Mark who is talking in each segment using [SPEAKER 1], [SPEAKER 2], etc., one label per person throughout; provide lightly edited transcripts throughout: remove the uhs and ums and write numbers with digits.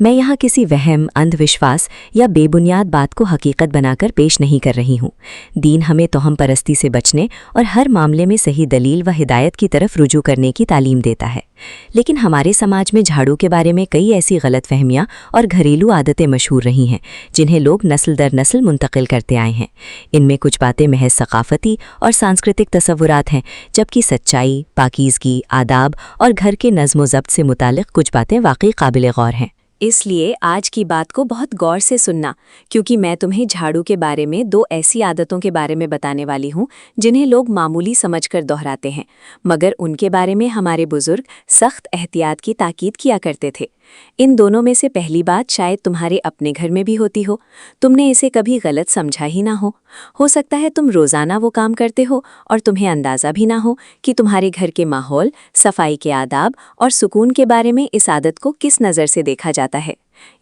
[SPEAKER 1] میں یہاں کسی وہم، اندھ یا بے بنیاد بات کو حقیقت بنا کر پیش نہیں کر رہی ہوں۔ دین ہمیں توہم پرستی سے بچنے اور ہر معاملے میں صحیح دلیل و ہدایت کی طرف رجوع کرنے کی تعلیم دیتا ہے۔ لیکن ہمارے سماج میں جھاڑو کے بارے میں کئی ایسی غلط فہمیاں اور گھریلو عادتیں مشہور رہی ہیں جنہیں لوگ نسل در نسل منتقل کرتے آئے ہیں۔ ان میں کچھ باتیں محض ثقافتی اور سانسکرتک تصورات ہیں، جبکہ سچائی، پاکیزگی، آداب اور گھر کے نظم و ضبط سے متعلق کچھ باتیں واقعی قابل غور ہیں۔
[SPEAKER 2] اس لیے آج کی بات کو بہت غور سے سننا، کیونکہ میں تمہیں جھاڑو کے بارے میں 2 ایسی عادتوں کے بارے میں بتانے والی ہوں جنہیں لوگ معمولی سمجھ کر دہراتے ہیں، مگر ان کے بارے میں ہمارے بزرگ سخت احتیاط کی تاکید کیا کرتے تھے۔ ان دونوں میں سے پہلی بات شاید تمہارے اپنے گھر میں بھی ہوتی ہو، تم نے اسے کبھی غلط سمجھا ہی نہ ہو سکتا ہے تم روزانہ وہ کام کرتے ہو اور تمہیں اندازہ بھی نہ ہو کہ تمہارے گھر کے ماحول، صفائی کے آداب اور سکون کے بارے میں اس عادت کو کس نظر سے دیکھا جاتا ہے۔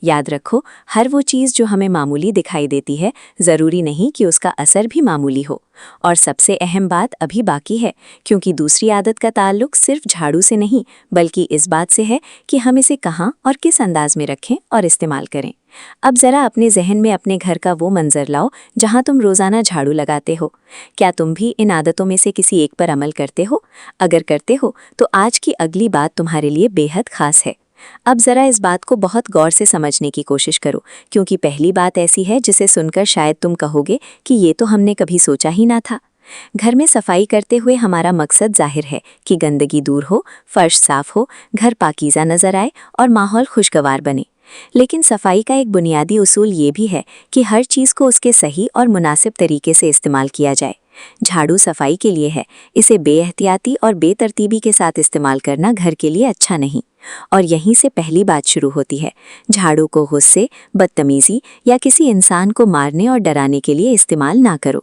[SPEAKER 2] یاد رکھو، ہر وہ چیز جو ہمیں معمولی دکھائی دیتی ہے، ضروری نہیں کہ اس کا اثر بھی معمولی ہو۔ اور سب سے اہم بات ابھی باقی ہے، کیونکہ دوسری عادت کا تعلق صرف جھاڑو سے نہیں بلکہ اس بات سے ہے کہ ہم اسے کہاں اور کس انداز میں رکھیں اور استعمال کریں۔ اب ذرا اپنے ذہن میں اپنے گھر کا وہ منظر لاؤ جہاں تم روزانہ جھاڑو لگاتے ہو۔ کیا تم بھی ان عادتوں میں سے کسی ایک پر عمل کرتے ہو؟ اگر کرتے ہو تو آج کی اگلی بات تمہارے لیے بے حد خاص ہے۔ اب ذرا اس بات کو بہت غور سے سمجھنے کی کوشش کرو، کیونکہ پہلی بات ایسی ہے جسے سن کر شاید تم کہو گے کہ یہ تو ہم نے کبھی سوچا ہی نہ تھا۔ گھر میں صفائی کرتے ہوئے ہمارا مقصد ظاہر ہے کہ گندگی دور ہو، فرش صاف ہو، گھر پاکیزہ نظر آئے اور ماحول خوشگوار بنے۔ لیکن صفائی کا ایک بنیادی اصول یہ بھی ہے کہ ہر چیز کو اس کے صحیح اور مناسب طریقے سے استعمال کیا جائے۔ جھاڑو صفائی کے لیے ہے، اسے بے احتیاطی اور بے ترتیبی کے ساتھ استعمال کرنا گھر کے لیے اچھا نہیں۔ اور یہیں سے پہلی بات شروع ہوتی ہے۔ جھاڑو کو غصے، بدتمیزی یا کسی انسان کو مارنے اور ڈرانے کے لیے استعمال نہ کرو۔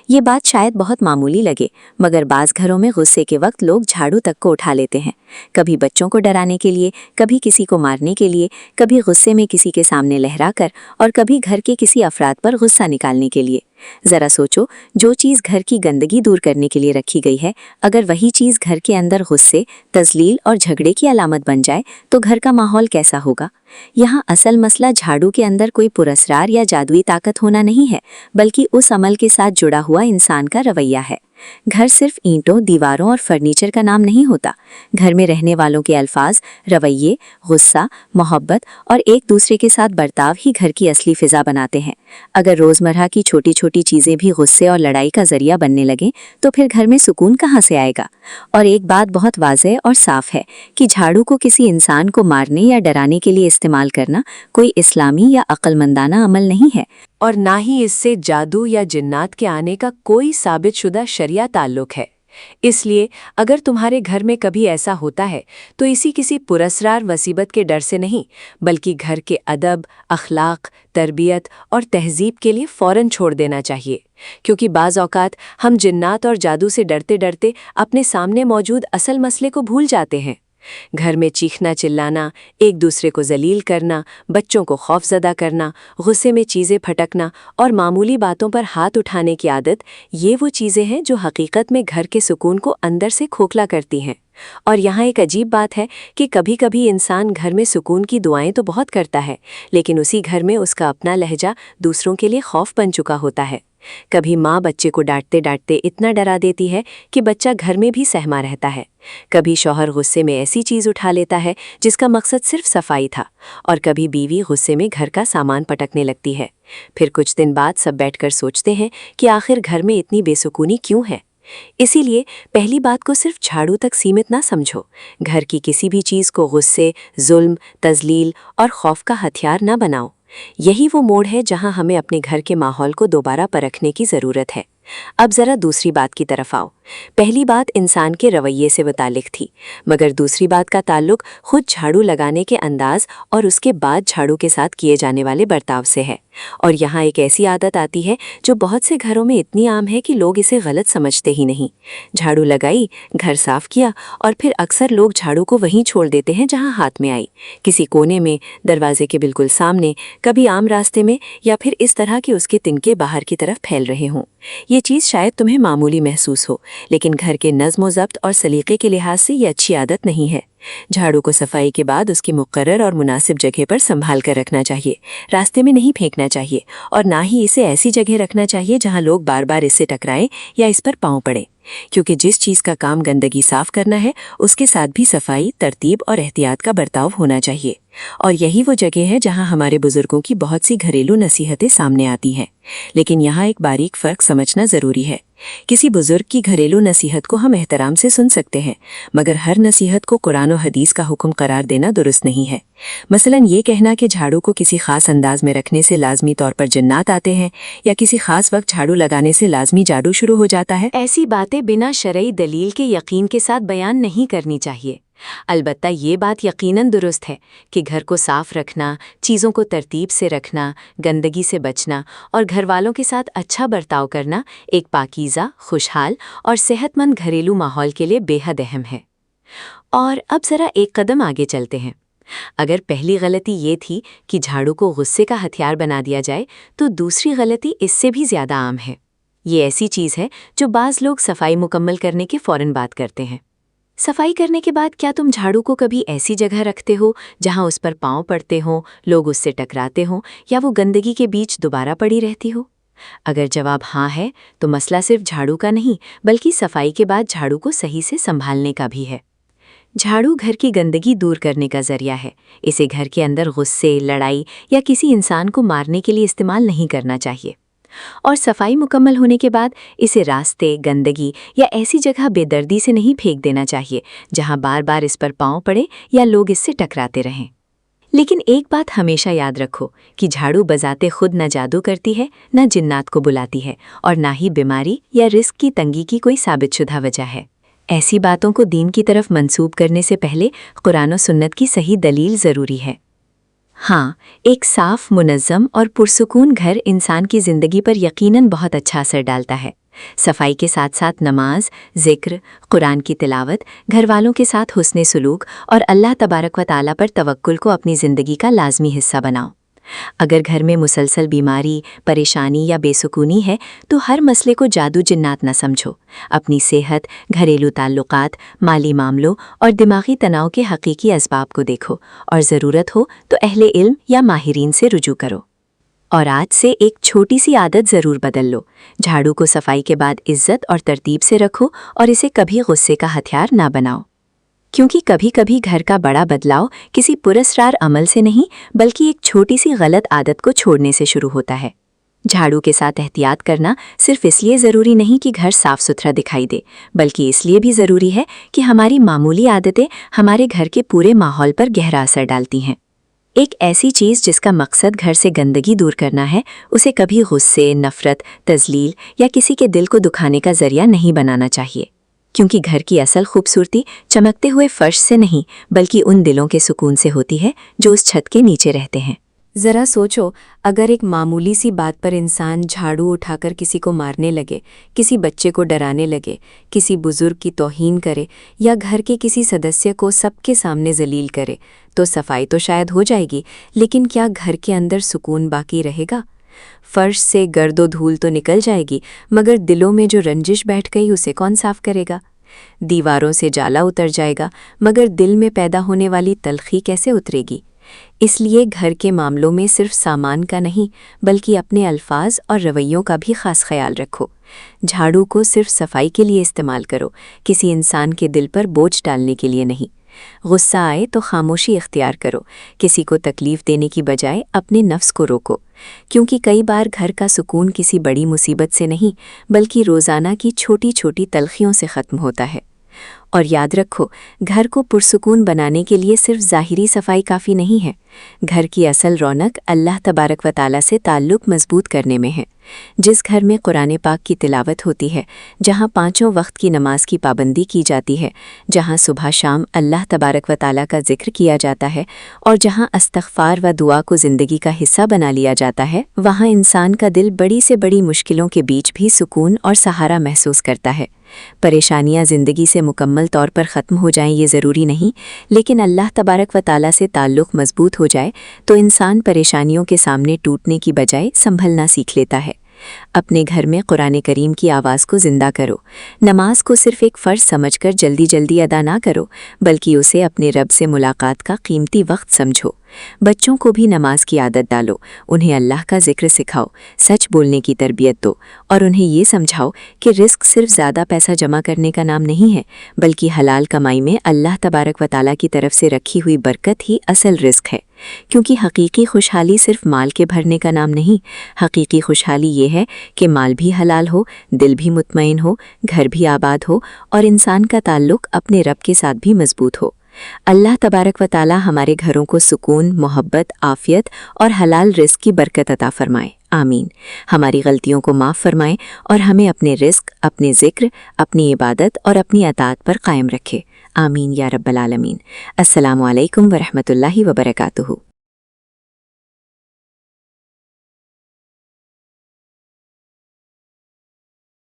[SPEAKER 2] یہ بات شاید بہت معمولی لگے، مگر بعض گھروں میں غصے کے وقت لوگ جھاڑو تک کو اٹھا لیتے ہیں، کبھی بچوں کو ڈرانے کے لیے، کبھی کسی کو مارنے کے لیے، کبھی غصے میں کسی کے سامنے لہرا کر، اور کبھی گھر کے کسی افراد پر غصہ نکالنے کے لیے۔ ذرا سوچو، جو چیز گھر کی گندگی دور کرنے کے لیے رکھی گئی ہے، اگر وہی چیز گھر کے اندر غصے، تذلیل اور جھگڑے کی علامت بن جائے تو گھر کا ماحول کیسا ہوگا؟ یہاں اصل مسئلہ جھاڑو کے اندر کوئی پراسرار یا جادوئی طاقت ہونا نہیں ہے، بلکہ اس عمل کے ساتھ جڑا ہوا انسان کا رویہ ہے۔ گھر صرف اینٹوں، دیواروں اور فرنیچر کا نام نہیں ہوتا۔ گھر میں رہنے والوں کے الفاظ، رویے، غصہ، محبت اور ایک دوسرے کے ساتھ برتاؤ ہی گھر کی اصلی فضا بناتے ہیں۔ اگر روزمرہ کی چھوٹی چھوٹی چیزیں بھی غصے اور لڑائی کا ذریعہ بننے لگیں تو پھر گھر میں سکون کہاں سے آئے گا؟ اور ایک بات بہت واضح اور صاف ہے کہ جھاڑو کو کسی انسان کو مارنے یا ڈرانے کے لیے استعمال کرنا کوئی اسلامی یا عقل مندانہ عمل نہیں ہے، اور نہ ہی اس سے جادو یا جنات کے آنے کا کوئی ثابت شدہ شرعی تعلق ہے۔ اس لیے اگر تمہارے گھر میں کبھی ایسا ہوتا ہے تو اسی کسی پراسرار مصیبت کے ڈر سے نہیں، بلکہ گھر کے ادب، اخلاق، تربیت اور تہذیب کے لیے فوراً چھوڑ دینا چاہیے، کیونکہ بعض اوقات ہم جنات اور جادو سے ڈرتے ڈرتے اپنے سامنے موجود اصل مسئلے کو بھول جاتے ہیں۔ گھر میں چیخنا چلانا، ایک دوسرے کو ذلیل کرنا، بچوں کو خوفزدہ کرنا، غصے میں چیزیں پھٹکنا اور معمولی باتوں پر ہاتھ اٹھانے کی عادت، یہ وہ چیزیں ہیں جو حقیقت میں گھر کے سکون کو اندر سے کھوکھلا کرتی ہیں۔ اور یہاں ایک عجیب بات ہے کہ کبھی کبھی انسان گھر میں سکون کی دعائیں تو بہت کرتا ہے، لیکن اسی گھر میں اس کا اپنا لہجہ دوسروں کے لیے خوف بن چکا ہوتا ہے۔ کبھی ماں بچے کو ڈانٹتے ڈانٹتے اتنا ڈرا دیتی ہے کہ بچہ گھر میں بھی سہما رہتا ہے۔ کبھی شوہر غصے میں ایسی چیز اٹھا لیتا ہے جس کا مقصد صرف صفائی تھا، اور کبھی بیوی غصے میں گھر کا سامان پٹکنے لگتی ہے۔ پھر کچھ دن بعد سب بیٹھ کر سوچتے ہیں کہ آخر گھر میں اتنی بے سکونی کیوں ہے؟ اسی لیے پہلی بات کو صرف جھاڑو تک سیمت نہ سمجھو۔ گھر کی کسی بھی چیز کو غصے، ظلم، تذلیل اور خوف کا ہتھیار نہ بناؤ۔ یہی وہ موڑ ہے جہاں ہمیں اپنے گھر کے ماحول کو دوبارہ پرکھنے کی ضرورت ہے۔ اب ذرا دوسری بات کی طرف آؤ۔ پہلی بات انسان کے رویے سے متعلق تھی، مگر دوسری بات کا تعلق خود جھاڑو لگانے کے انداز اور اس کے بعد جھاڑو کے ساتھ کیے جانے والے برتاؤ سے ہے۔ اور یہاں ایک ایسی عادت آتی ہے جو بہت سے گھروں میں اتنی عام ہے کہ لوگ اسے غلط سمجھتے ہی نہیں۔ جھاڑو لگائی، گھر صاف کیا، اور پھر اکثر لوگ جھاڑو کو وہیں چھوڑ دیتے ہیں جہاں ہاتھ میں آئی، کسی کونے میں، دروازے کے بالکل سامنے، کبھی عام راستے میں، یا پھر اس طرح کہ اس کے تنکے باہر کی طرف پھیل رہے ہوں۔ یہ چیز شاید تمہیں معمولی محسوس ہو، لیکن گھر کے نظم و ضبط اور سلیقے کے لحاظ سے یہ اچھی عادت نہیں ہے۔
[SPEAKER 1] جھاڑو کو صفائی کے بعد اس کی مقرر اور مناسب جگہ پر سنبھال کر رکھنا چاہیے، راستے میں نہیں پھینکنا چاہیے، اور نہ ہی اسے ایسی جگہ رکھنا چاہیے جہاں لوگ بار بار اس سے ٹکرائیں یا اس پر پاؤں پڑیں، کیونکہ جس چیز کا کام گندگی صاف کرنا ہے اس کے ساتھ بھی صفائی، ترتیب اور احتیاط کا برتاؤ ہونا چاہیے۔ اور یہی وہ جگہ ہے جہاں ہمارے بزرگوں کی بہت سی گھریلو نصیحتیں سامنے آتی ہیں۔ لیکن یہاں ایک باریک فرق سمجھنا ضروری ہے۔ کسی بزرگ کی گھریلو نصیحت کو ہم احترام سے سن سکتے ہیں، مگر ہر نصیحت کو قرآن و حدیث کا حکم قرار دینا درست نہیں ہے۔ مثلا یہ کہنا کہ جھاڑو کو کسی خاص انداز میں رکھنے سے لازمی طور پر جنات آتے ہیں، یا کسی خاص وقت جھاڑو لگانے سے لازمی جادو شروع ہو جاتا ہے،
[SPEAKER 2] ایسی باتیں بنا شرعی دلیل کے یقین کے ساتھ بیان نہیں کرنی چاہیے۔ البتہ یہ بات یقیناً درست ہے کہ گھر کو صاف رکھنا، چیزوں کو ترتیب سے رکھنا، گندگی سے بچنا اور گھر والوں کے ساتھ اچھا برتاؤ کرنا ایک پاکیزہ، خوشحال اور صحت مند گھریلو ماحول کے لیے بے حد اہم ہے۔ اور اب ذرا ایک قدم آگے چلتے ہیں۔ اگر پہلی غلطی یہ تھی کہ جھاڑو کو غصے کا ہتھیار بنا دیا جائے، تو دوسری غلطی اس سے بھی زیادہ عام ہے۔ یہ ایسی چیز ہے جو بعض لوگ صفائی مکمل کرنے کے فوراً بات کرتے ہیں۔ صفائی کرنے کے بعد کیا تم جھاڑو کو کبھی ایسی جگہ رکھتے ہو جہاں اس پر پاؤں پڑتے ہوں، لوگ اس سے ٹکراتے ہوں، یا وہ گندگی کے بیچ دوبارہ پڑی رہتی ہو؟ اگر جواب ہاں ہے تو مسئلہ صرف جھاڑو کا نہیں بلکہ صفائی کے بعد جھاڑو کو صحیح سے سنبھالنے کا بھی ہے۔ جھاڑو گھر کی گندگی دور کرنے کا ذریعہ ہے۔ اسے گھر کے اندر غصے، لڑائی یا کسی انسان کو مارنے کے لیے استعمال نہیں کرنا چاہیے، اور صفائی مکمل ہونے کے بعد اسے راستے، گندگی یا ایسی جگہ بے دردی سے نہیں پھینک دینا چاہیے جہاں بار بار اس پر پاؤں پڑے یا لوگ اس سے ٹکراتے رہیں۔ لیکن ایک بات ہمیشہ یاد رکھو کہ جھاڑو بذات خود نہ جادو کرتی ہے، نہ جنات کو بلاتی ہے، اور نہ ہی بیماری یا رزق کی تنگی کی کوئی ثابت شدہ وجہ ہے۔ ایسی باتوں کو دین کی طرف منسوب کرنے سے پہلے قرآن و سنت کی صحیح دلیل ضروری ہے۔ ہاں، ایک صاف، منظم اور پرسکون گھر انسان کی زندگی پر یقیناً بہت اچھا اثر ڈالتا ہے۔ صفائی کے ساتھ ساتھ نماز، ذکر، قرآن کی تلاوت، گھر والوں کے ساتھ حسن سلوک اور اللہ تبارک و تعالیٰ پر توکل کو اپنی زندگی کا لازمی حصہ بناؤ۔ اگر گھر میں مسلسل بیماری، پریشانی یا بے سکونی ہے تو ہر مسئلے کو جادو جنات نہ سمجھو۔ اپنی صحت، گھریلو تعلقات، مالی معاملوں اور دماغی تناؤ کے حقیقی اسباب کو دیکھو، اور ضرورت ہو تو اہل علم یا ماہرین سے رجوع کرو۔ اور آج سے ایک چھوٹی سی عادت ضرور بدل لو۔ جھاڑو کو صفائی کے بعد عزت اور ترتیب سے رکھو، اور اسے کبھی غصے کا ہتھیار نہ بناؤ، کیونکہ کبھی کبھی گھر کا بڑا بدلاؤ کسی پراسرار عمل سے نہیں بلکہ ایک چھوٹی سی غلط عادت کو چھوڑنے سے شروع ہوتا ہے۔ جھاڑو کے ساتھ احتیاط کرنا صرف اس لیے ضروری نہیں کہ گھر صاف ستھرا دکھائی دے، بلکہ اس لیے بھی ضروری ہے کہ ہماری معمولی عادتیں ہمارے گھر کے پورے ماحول پر گہرا اثر ڈالتی ہیں۔ ایک ایسی چیز جس کا مقصد گھر سے گندگی دور کرنا ہے، اسے کبھی غصے، نفرت، تذلیل یا کسی کے دل کو دکھانے کا ذریعہ نہیں بنانا چاہیے، کیونکہ گھر کی اصل خوبصورتی چمکتے ہوئے فرش سے نہیں بلکہ ان دلوں کے سکون سے ہوتی ہے جو اس چھت کے نیچے رہتے ہیں۔ ذرا سوچو، اگر ایک معمولی سی بات پر انسان جھاڑو اٹھا کر کسی کو مارنے لگے، کسی بچے کو ڈرانے لگے، کسی بزرگ کی توہین کرے یا گھر کے کسی سدسیہ کو سب کے سامنے ذلیل کرے، تو صفائی تو شاید ہو جائے گی، لیکن کیا گھر کے اندر سکون باقی رہے گا؟ فرش سے گرد و دھول تو نکل جائے گی، مگر دلوں میں جو رنجش بیٹھ گئی اسے کون صاف کرے گا؟ دیواروں سے جالا اتر جائے گا، مگر دل میں پیدا ہونے والی تلخی کیسے اترے گی؟ اس لیے گھر کے معاملوں میں صرف سامان کا نہیں بلکہ اپنے الفاظ اور رویوں کا بھی خاص خیال رکھو۔ جھاڑو کو صرف صفائی کے لیے استعمال کرو، کسی انسان کے دل پر بوجھ ڈالنے کے لیے نہیں۔ غصہ آئے تو خاموشی اختیار کرو، کسی کو تکلیف دینے کی بجائے اپنے نفس کو روکو، کیونکہ کئی بار گھر کا سکون کسی بڑی مصیبت سے نہیں بلکہ روزانہ کی چھوٹی چھوٹی تلخیوں سے ختم ہوتا ہے۔ اور یاد رکھو، گھر کو پرسکون بنانے کے لیے صرف ظاہری صفائی کافی نہیں ہے۔ گھر کی اصل رونق اللہ تبارک و تعالیٰ سے تعلق مضبوط کرنے میں ہے۔ جس گھر میں قرآن پاک کی تلاوت ہوتی ہے، جہاں 5 وقت کی نماز کی پابندی کی جاتی ہے، جہاں صبح شام اللہ تبارک و تعالیٰ کا ذکر کیا جاتا ہے، اور جہاں استغفار و دعا کو زندگی کا حصہ بنا لیا جاتا ہے، وہاں انسان کا دل بڑی سے بڑی مشکلوں کے بیچ بھی سکون اور سہارا محسوس کرتا ہے۔ پریشانیاں زندگی سے مکمل طور پر ختم ہو جائیں یہ ضروری نہیں، لیکن اللہ تبارک و تعالیٰ سے تعلق مضبوط ہو جائے تو انسان پریشانیوں کے سامنے ٹوٹنے کی بجائے سنبھلنا سیکھ لیتا ہے۔
[SPEAKER 1] اپنے گھر میں قرآن کریم کی آواز کو زندہ کرو۔ نماز کو صرف ایک فرض سمجھ کر جلدی جلدی ادا نہ کرو، بلکہ اسے اپنے رب سے ملاقات کا قیمتی وقت سمجھو۔ بچوں کو بھی نماز کی عادت ڈالو، انہیں اللہ کا ذکر سکھاؤ، سچ بولنے کی تربیت دو، اور انہیں یہ سمجھاؤ کہ رزق صرف زیادہ پیسہ جمع کرنے کا نام نہیں ہے، بلکہ حلال کمائی میں اللہ تبارک و تعالیٰ کی طرف سے رکھی ہوئی برکت ہی اصل رزق ہے۔ کیونکہ حقیقی خوشحالی صرف مال کے بھرنے کا نام نہیں، حقیقی خوشحالی یہ ہے کہ مال بھی حلال ہو، دل بھی مطمئن ہو، گھر بھی آباد ہو، اور انسان کا تعلق اپنے رب کے ساتھ بھی مضبوط ہو۔ اللہ تبارک و تعالی ہمارے گھروں کو سکون، محبت، عافیت اور حلال رزق کی برکت عطا فرمائے، آمین۔ ہماری غلطیوں کو معاف فرمائے اور ہمیں اپنے رزق، اپنے ذکر، اپنی عبادت اور اپنی اطاعت پر قائم رکھے، آمین یا رب العالمین۔ السلام علیکم ورحمۃ اللہ وبرکاتہ۔